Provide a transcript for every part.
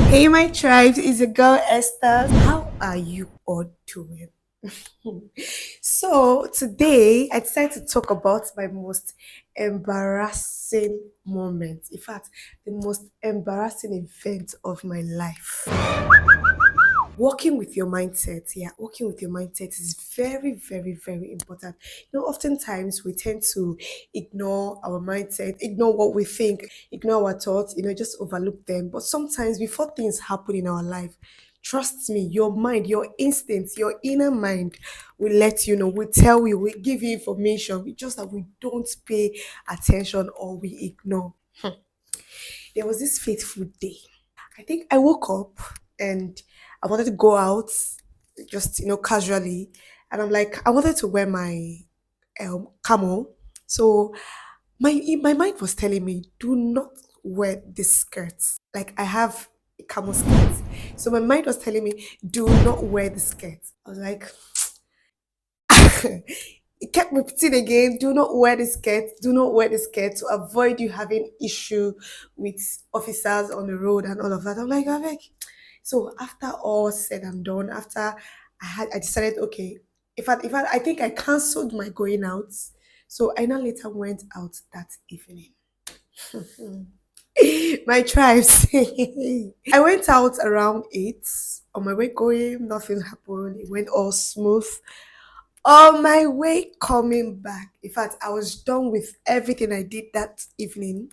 Hey, my tribes, it's your girl Esther. How are you all doing? So, today I decided to talk about my most embarrassing moment. In fact, the most embarrassing event of my life. Working with your mindset, yeah, working with your mindset is very, very, very important. Oftentimes we tend to ignore our mindset, ignore what we think, ignore our thoughts, just overlook them. But sometimes before things happen in our life, trust me, your mind, your instincts, your inner mind will let you know, will tell you, will give you information. It's just that we don't pay attention or we ignore. There was this fateful day. I think I woke up and I wanted to go out just casually, and I'm like I wanted to wear my camo. So my mind was telling me, do not wear this skirt. Like I have a camo skirt, so my mind was telling me, do not wear the skirt. I was like, it kept repeating again, do not wear the skirt, do not wear the skirt, to avoid you having issue with officers on the road and all of that. I'm like, I'm like, so after all said and done, after I decided, okay, if I think I cancelled my going out. So I now later went out that evening. My tribes. I went out around 8. On my way going, nothing happened. It went all smooth. On my way coming back, in fact, I was done with everything I did that evening.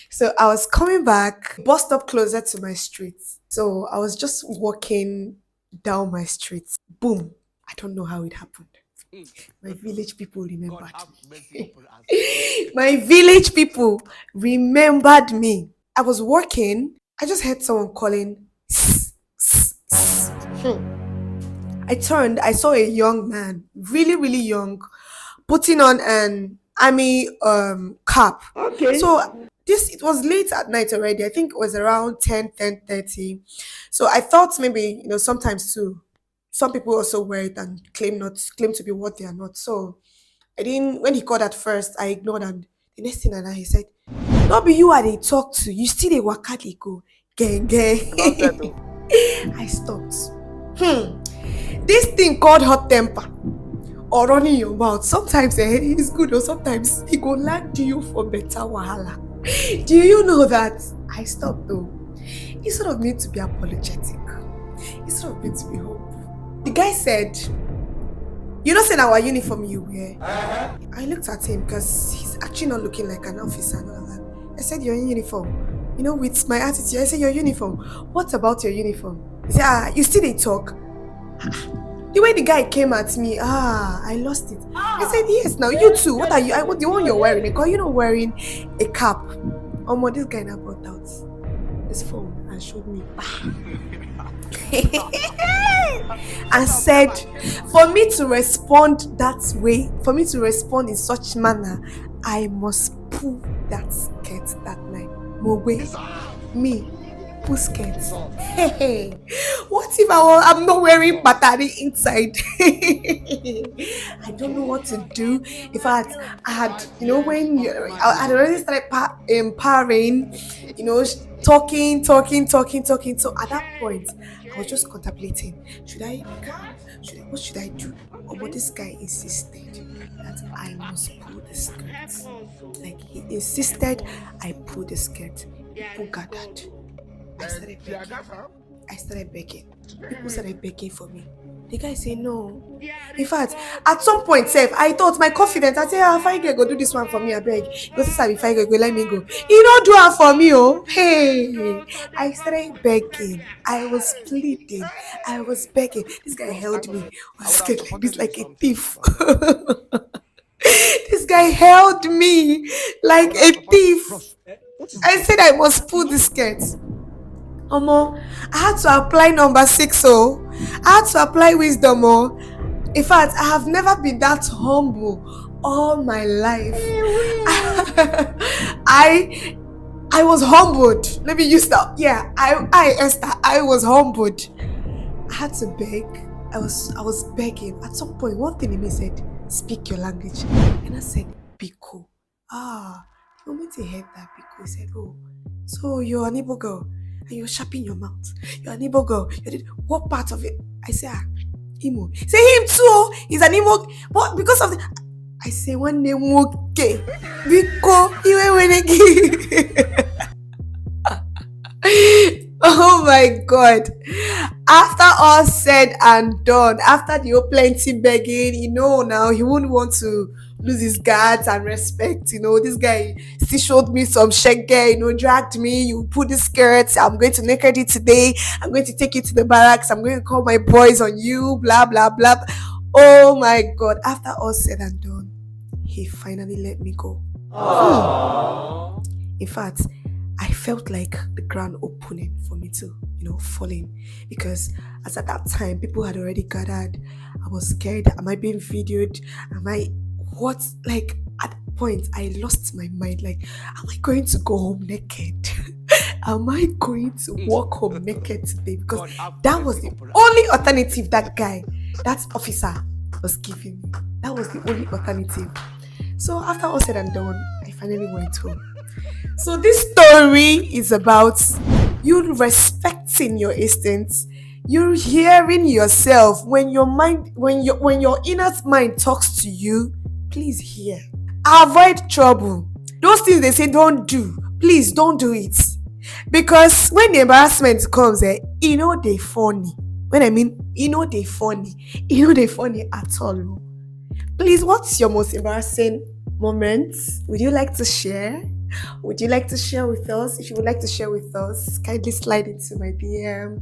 So I was coming back, bus stop closer to my street. So I was just walking down my street. Boom. I don't know how it happened. My village people remembered me. My village people remembered me. I was walking. I just heard someone calling. I turned, I saw a young man, really, really young, putting on an army cap. Okay. So this it was late at night already. I think it was around 10:30. So I thought maybe, sometimes too, some people also wear it and claim to be what they are not. So I didn't when he called at first, I ignored, and the next thing I know he said, not be you are they talk to, you still they waka dey go. Gang gang. I stopped. Hmm. This thing called hot temper or running your mouth, sometimes it's good, or sometimes it go land you for better wahala. Do you know that? I stopped though. Instead of me to be apologetic, instead of me to be humble, the guy said, you know, saying our uniform you wear. I looked at him because he's actually not looking like an officer and all of that. I said, you're in uniform. With my attitude, I said, your uniform. What about your uniform? He said, you still they talk. The way the guy came at me, I lost it. I said, yes, now you too. What are you? What the one you're wearing? Because you're not wearing a cap. This guy now brought out his phone and showed me. And said, for me to respond that way, for me to respond in such manner, I must pull that skirt that night. Mowe, me, pull skirt. Hey, what if I'm not wearing battery inside? I don't know what to do. In fact, I had, I had already started empowering, talking. So at that point, I was just contemplating, should I calm? What should I do? But this guy insisted that I must pull the skirt. Like he insisted I pull the skirt. People gathered. I started begging. I started begging. People started begging for me. The guy said no. In fact, at some point, I thought my confidence. I said, fine girl, go do this one for me, I beg. Because this I be fine girl, go let me go. You don't do it for me, oh. Hey. I started begging. I was pleading. I was begging. This guy held me. I was scared like this, like a thief. This guy held me like a thief. I said I must pull the skirt. I had to apply number 6. Oh, I had to apply wisdom. Oh, in fact, I have never been that humble all my life. I was humbled. Let me use that. Yeah, Esther, I was humbled. I had to beg. I was begging. At some point, one thing in me said, "Speak your language," and I said, "Biko." The moment he heard that, Biko, he said, "Oh, so you're an Igbo girl?" and you're sharpening your mouth. You're an Igbo girl. What part of it? I say, Imo. Say him too. He's an Imo. But because of the, I say one name okay. Because he went again. Oh my god. After all said and done, after the whole plenty begging, now he wouldn't want to lose his guards and respect. This guy still showed me some shege, dragged me. You put the skirts, I'm going to naked you today. I'm going to take you to the barracks. I'm going to call my boys on you, blah, blah, blah. Oh my god. After all said and done, he finally let me go. In fact, I felt like the ground opening for me to, falling, because as at that time, people had already gathered. I was scared. Am I being videoed? Like at that point, I lost my mind. Like, am I going to go home naked? Am I going to walk home naked today? Because that was the only alternative that officer was giving me. That was the only alternative. So after all said and done, I finally went home. So this story is about you respecting your instincts. You're hearing yourself when your inner mind talks to you. Please hear. Avoid trouble. Those things they say don't do. Please don't do it. Because when the embarrassment comes, they funny. When I mean, they funny. They funny at all. Please, what's your most embarrassing moment? Would you like to share? Would you like to share with us? If you would like to share with us, kindly slide into my DM,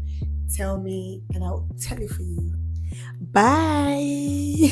tell me, and I'll tell it for you. Bye.